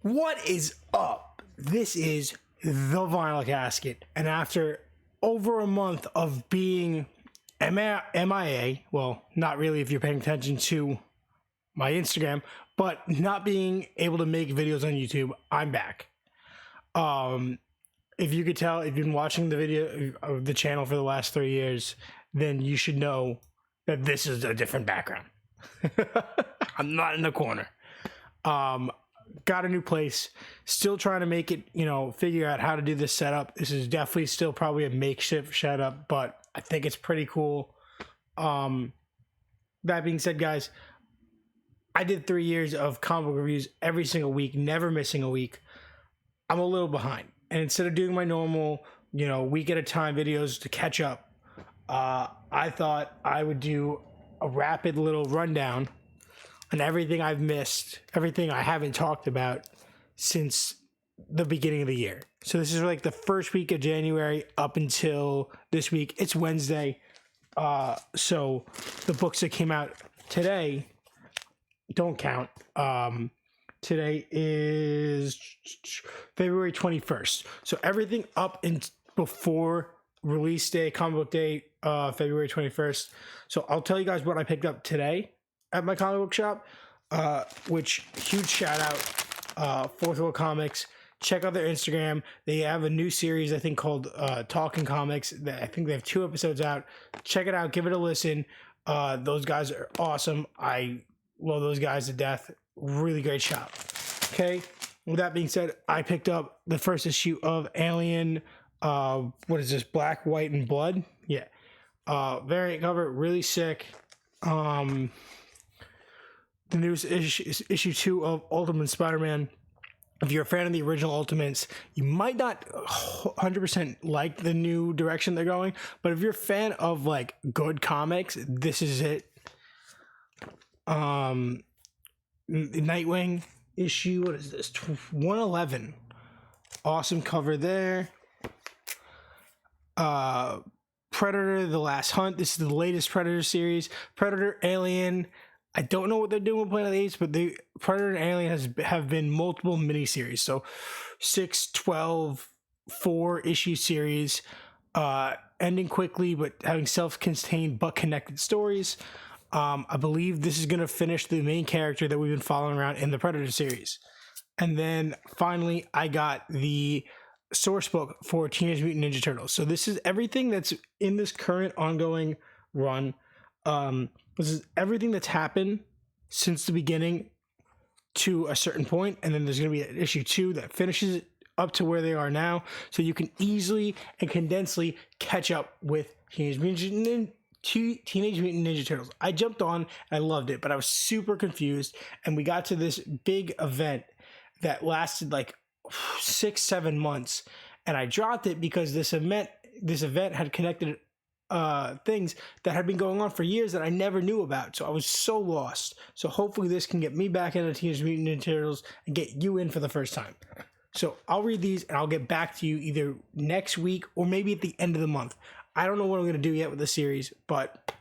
What is up? This is the Vinyl Casket, and after over a month of being MIA, well, not really if you're paying attention to my Instagram, but not being able to make videos on YouTube, I'm back. If you could tell, if you've been watching the video of the channel for the last 3 years, then you should know that this is a different background. I'm not in the corner. Got a new place, still trying to make it, figure out how to do this setup. This is definitely still probably a makeshift setup, but I think it's pretty cool. That being said, guys, I did 3 years of comic book reviews every single week, never missing a week. I'm a little behind, and instead of doing my normal, week at a time videos to catch up, I thought I would do a rapid little rundown on everything I've missed, everything I haven't talked about since the beginning of the year. So this is like the first week of January up until this week. It's Wednesday. So the books that came out today don't count. Today is February 21st. So everything up in before release day, comic book day, February 21st. So I'll tell you guys what I picked up today at my comic book shop, which huge shout out, Fourth Wall Comics. Check out their Instagram. They have a new series, I think, called Talking Comics. I think they have 2 episodes out. Check it out. Give it a listen. Those guys are awesome. I love those guys to death. Really great shop. Okay. With that being said, I picked up the first issue of Alien. What is this? Black, White, and Blood. Yeah. Variant cover. Really sick. The newest issue 2 of Ultimate Spider-Man. If you're a fan of the original Ultimates, you might not 100% like the new direction they're going, but if you're a fan of like good comics, this is it. Nightwing issue, what is this? 111. Awesome cover there. Predator: The Last Hunt. This is the latest Predator series. Predator, Alien. I don't know what they're doing with Planet of the Apes, but the Predator and Alien have been multiple miniseries. So 6, 12, 4-issue series, ending quickly, but having self-contained but connected stories. I believe this is going to finish the main character that we've been following around in the Predator series. And then finally, I got the source book for Teenage Mutant Ninja Turtles. So this is everything that's in this current ongoing run. This is everything that's happened since the beginning to a certain point, and then there's going to be an issue 2 that finishes it up to where they are now, so you can easily and condensedly catch up with Teenage Mutant Ninja Turtles. I jumped on and I loved it, but I was super confused, and we got to this big event that lasted like 6-7 months, and I dropped it because this event had connected things that had been going on for years that I never knew about. So I was so lost. So hopefully this can get me back into Teenage Mutant Ninja Turtles and get you in for the first time. So I'll read these and I'll get back to you either next week or maybe at the end of the month. I don't know what I'm going to do yet with the series, but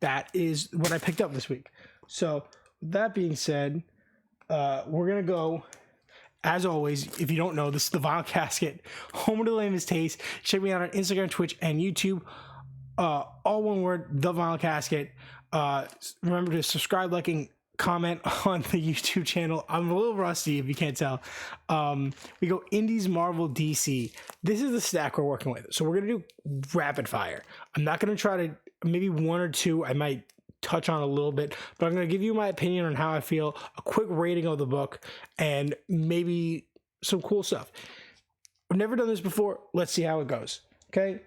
that is what I picked up this week. So with that being said, we're going to go. As always, if you don't know, this is the Vinyl Casket, home of the lamest taste. Check me out on Instagram, Twitch, and YouTube. All one word, the Vinyl Casket. Remember to subscribe, like, and comment on the YouTube channel. I'm a little rusty if you can't tell. We go Indies, Marvel, DC. This is the stack we're working with. So we're going to do rapid fire. I'm not going to try to, maybe 1 or 2 I might touch on a little bit, but I'm going to give you my opinion on how I feel, a quick rating of the book, and maybe some cool stuff. I've never done this before. Let's see how it goes. Okay.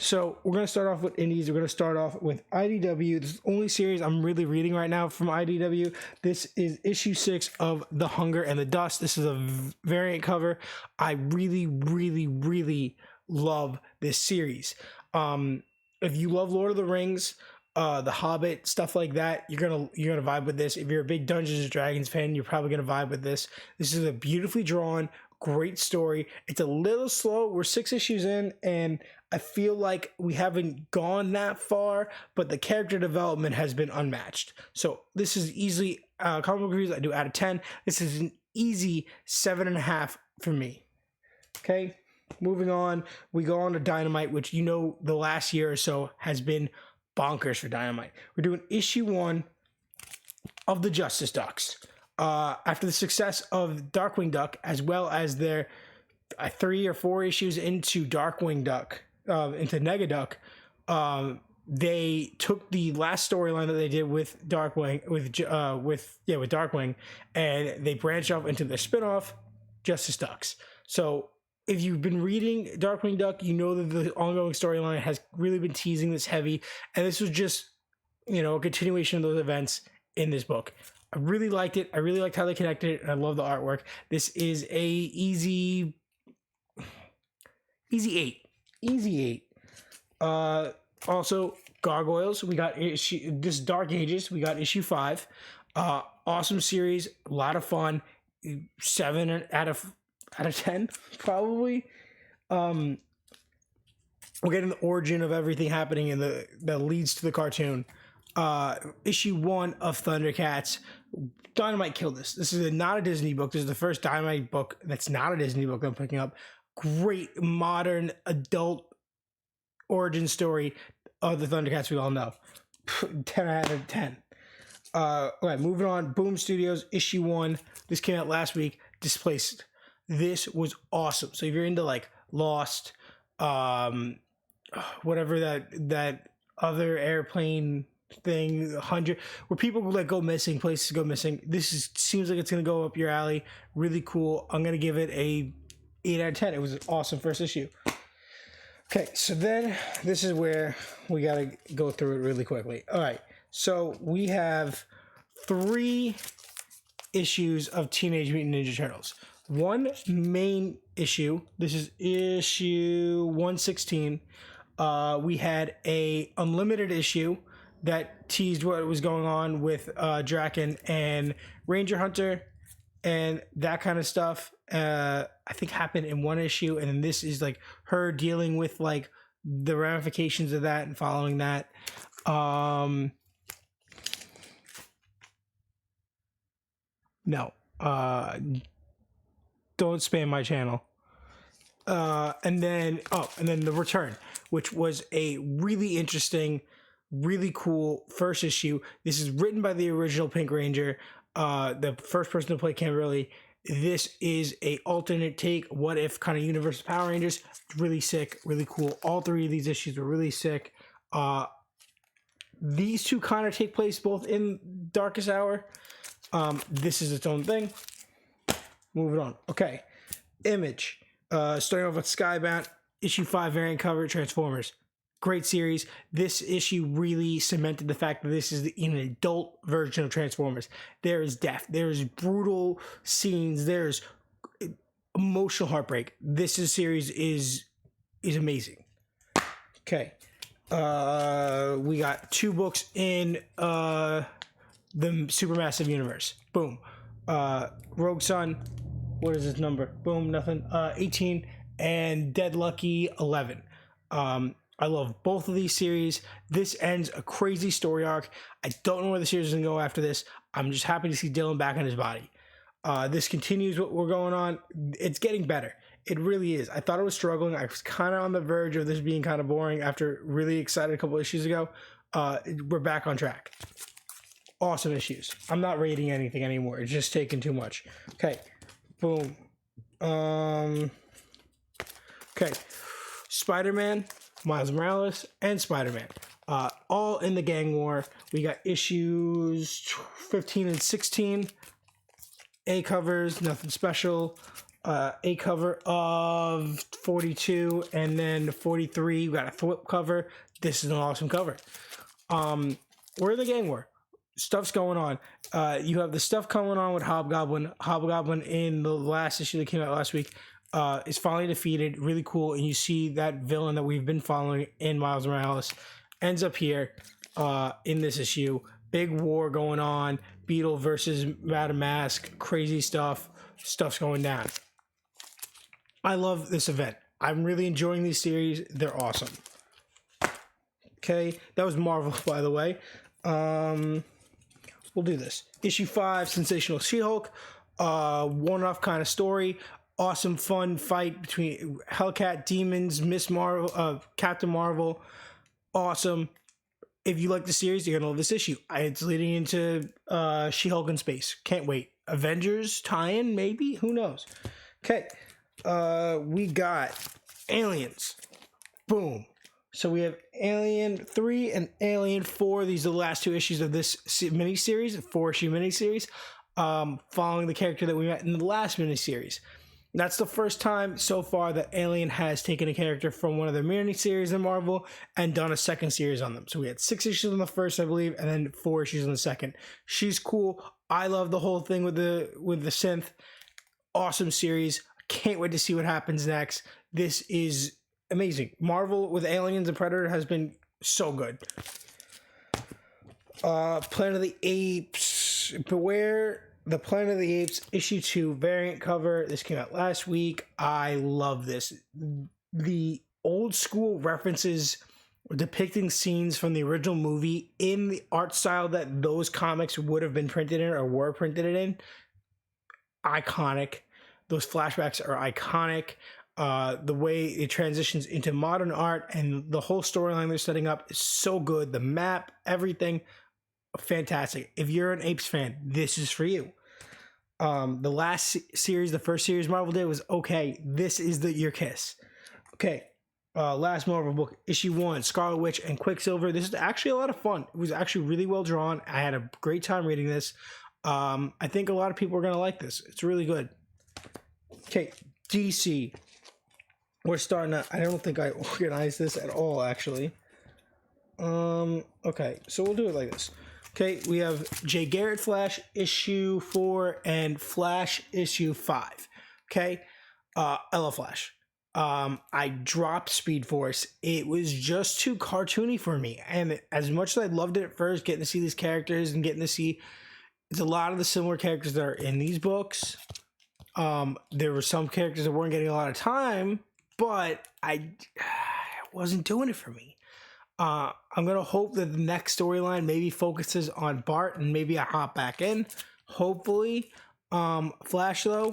So we're going to start off with Indies. We're going to start off with IDW. This is the only series I'm really reading right now from IDW. This is issue 6 of The Hunger and the Dust. This is a variant cover. I really, really, really love this series. If you love Lord of the Rings, The Hobbit, stuff like that, you're gonna vibe with this. If you're a big Dungeons and Dragons fan, you're probably gonna vibe with this. This is a beautifully drawn, great story. It's a little slow. We're 6 issues in, and I feel like we haven't gone that far, but the character development has been unmatched. So this is easily comic book reviews I do out of 10. This is an easy 7.5 for me. Okay, moving on, we go on to Dynamite, which the last year or so has been bonkers for Dynamite. We're doing issue 1 of the Justice Ducks. After the success of Darkwing Duck, as well as their 3 or 4 issues into Darkwing Duck, into Negaduck, they took the last storyline that they did with Darkwing, with Darkwing, and they branched off into their spinoff, Justice Ducks. So if you've been reading Darkwing Duck, you know that the ongoing storyline has really been teasing this heavy, and this was just, a continuation of those events in this book. I really liked it. I really liked how they connected it, and I love the artwork. This is a easy 8. Easy 8. Also, Gargoyles. We got this Dark Ages. We got issue 5. Awesome series. A lot of fun. 7 out of 10, probably. We're getting the origin of everything happening in that leads to the cartoon. Issue 1 of Thundercats. Dynamite killed this. This is not a Disney book. This is the first Dynamite book that's not a Disney book I'm picking up. Great modern adult origin story of the Thundercats we all know. 10 out of 10. All right, moving on. Boom Studios, issue 1. This came out last week. Displaced. This was awesome. So if you're into like Lost, whatever that other airplane thing, 100, where people like go missing, places go missing, seems like it's gonna go up your alley. Really cool. I'm gonna give it a 8 out of 10. It was an awesome first issue. Okay, so then this is where we gotta go through it really quickly. All right, so we have 3 issues of Teenage Mutant Ninja Turtles. One main issue. This is issue 116. We had a unlimited issue that teased what was going on with Draken and Ranger Hunter and that kind of stuff. I think happened in one issue, and then this is like her dealing with like the ramifications of that and following that. No, don't spam my channel. And then The Return, which was a really interesting, really cool first issue. This is written by the original Pink Ranger, the first person to play Kimberly. This is a alternate take, what if kind of universe of Power Rangers. Really sick, really cool. All 3 of these issues were really sick. These 2 kind of take place both in Darkest Hour. This is its own thing. Moving on. Okay. Image. Starting off with Skybound, issue 5 variant cover, Transformers. Great series. This issue really cemented the fact that this is an adult version of Transformers. There is death. There's brutal scenes. There's emotional heartbreak. This series is amazing. Okay. We got 2 books in the Supermassive Universe. Boom. Rogue Sun. What is his number? Boom, nothing. 18 and Dead Lucky 11. I love both of these series. This ends a crazy story arc. I don't know where the series is going to go after this. I'm just happy to see Dylan back on his body. This continues what we're going on. It's getting better. It really is. I thought it was struggling. I was kind of on the verge of this being kind of boring after really excited a couple issues ago. We're back on track. Awesome issues. I'm not rating anything anymore. It's just taking too much. Okay. Boom. Okay. Spider-Man, Miles Morales, and Spider-Man. All in the gang war. We got issues 15 and 16. A covers, nothing special. A cover of 42, and then 43. We got a flip cover. This is an awesome cover. We're in the gang war. Stuff's going on. You have the stuff going on with Hobgoblin. Hobgoblin in the last issue that came out last week is finally defeated. Really cool. And you see that villain that we've been following in Miles Morales ends up here in this issue. Big war going on. Beetle versus Madam Mask. Crazy stuff. Stuff's going down. I love this event. I'm really enjoying these series. They're awesome. Okay. That was Marvel, by the way. We'll do this. Issue 5, Sensational She-Hulk. one-off kind of story. Awesome, fun fight between Hellcat, demons, Miss Marvel, Captain Marvel. Awesome. If you like the series, you're gonna love this issue. It's leading into She-Hulk in space. Can't wait. Avengers tie-in, maybe? Who knows? Okay. We got Aliens. Boom. So we have Alien 3 and Alien 4. These are the last two issues of this miniseries, a 4-issue miniseries, following the character that we met in the last miniseries. That's the first time so far that Alien has taken a character from one of their miniseries in Marvel and done a second series on them. So we had 6 issues on the first, I believe, and then 4 issues on the second. She's cool. I love the whole thing with the synth. Awesome series. Can't wait to see what happens next. This is amazing. Marvel with Aliens and Predator has been so good. Planet of the Apes. Beware the Planet of the Apes issue 2 variant cover. This came out last week. I love this. The old school references depicting scenes from the original movie in the art style that those comics would have been printed in or were printed in. Iconic. Those flashbacks are iconic. The way it transitions into modern art and the whole storyline they're setting up is so good. The map, everything, fantastic. If you're an Apes fan, this is for you. The last series, the first series Marvel did was okay. This is your kiss. Okay. Last Marvel book, issue 1, Scarlet Witch and Quicksilver. This is actually a lot of fun. It was actually really well drawn. I had a great time reading this. I think a lot of people are going to like this. It's really good. Okay, DC. We're starting to, I don't think I organized this at all, actually. Okay, so we'll do it like this. Okay, we have Jay Garrett Flash issue 4 and Flash issue 5. Okay, I love Flash. I dropped Speed Force. It was just too cartoony for me. And as much as I loved it at first, getting to see these characters and getting to see it's a lot of the similar characters that are in these books. There were some characters that weren't getting a lot of time, but I wasn't doing it for me. I'm going to hope that the next storyline maybe focuses on Bart and maybe I hop back in. Hopefully. Flash, though,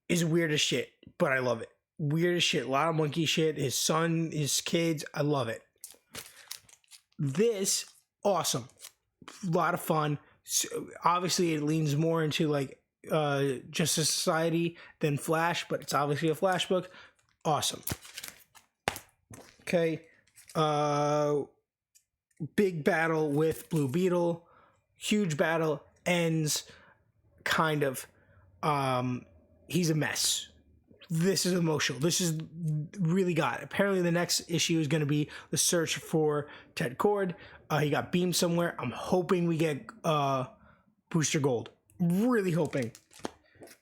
is weird as shit, but I love it. Weird as shit. A lot of monkey shit. His son, his kids. I love it. This, awesome. A lot of fun. So, obviously, it leans more into like Justice Society than Flash, but it's obviously a Flash book. Awesome. Okay. Big battle with Blue Beetle. Huge battle. Ends kind of. He's a mess. This is emotional. This is really got it. Apparently the next issue is going to be the search for Ted Kord. He got beamed somewhere. I'm hoping we get Booster Gold. Really hoping.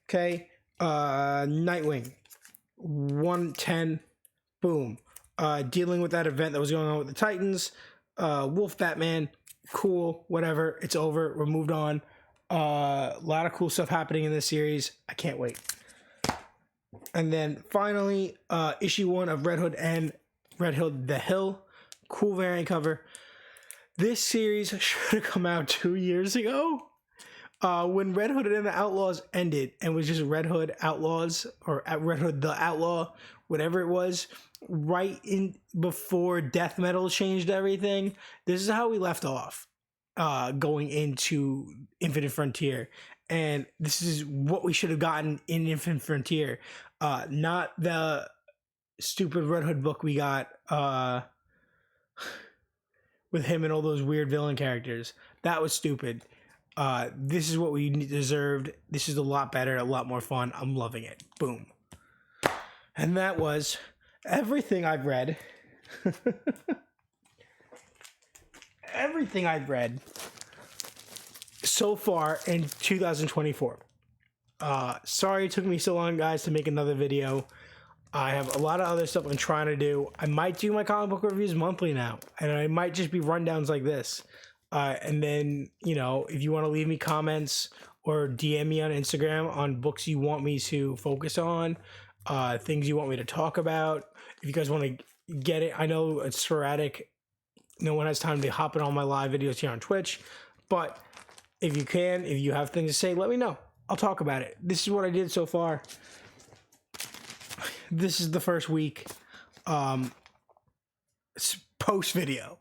Okay. Nightwing. 110. Boom. Dealing with that event that was going on with the Titans. Wolf Batman. Cool. Whatever. It's over. We're moved on. A lot of cool stuff happening in this series. I can't wait. And then finally, issue 1 of Red Hood and Red Hood the Hill. Cool variant cover. This series should have come out 2 years ago. When Red Hood and the Outlaws ended and was just Red Hood Outlaws or Red Hood the Outlaw, whatever it was, right in before death metal changed everything. This is how we left off, going into Infinite Frontier. And this is what we should have gotten in Infinite Frontier. Not the stupid Red Hood book we got with him and all those weird villain characters. That was stupid. This is what we deserved. This is a lot better, a lot more fun. I'm loving it. Boom. And that was everything I've read. Everything I've read so far in 2024. Sorry it took me so long, guys, to make another video. I have a lot of other stuff I'm trying to do. I might do my comic book reviews monthly now, and I might just be rundowns like this. And then, you know, if you want to leave me comments or DM me on Instagram on books you want me to focus on, things you want me to talk about. If you guys want to get it, I know it's sporadic. No one has time to hop in all my live videos here on Twitch, but if you can, if you have things to say, let me know. I'll talk about it. This is what I did so far. This is the first week. Post video.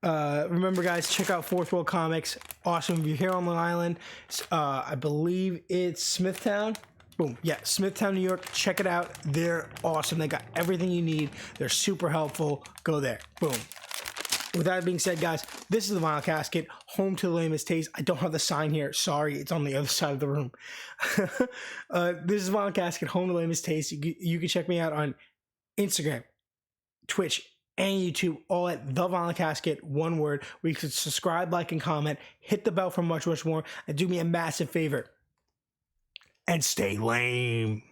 Remember, guys, check out Fourth World Comics. Awesome. If you're here on Long Island, I believe it's Smithtown. Boom. Yeah, Smithtown, New York. Check it out. They're awesome. They got everything you need. They're super helpful. Go there. Boom. With that being said, guys, this is the Vinyl Casket, home to the lamest taste. I don't have the sign here. Sorry, it's on the other side of the room. This is Vinyl Casket, home to the lamest taste. You can check me out on Instagram, Twitch, and YouTube, all at The Vinyl Casket, one word, where you can subscribe, like, and comment. Hit the bell for much, much more. And do me a massive favor. And stay lame.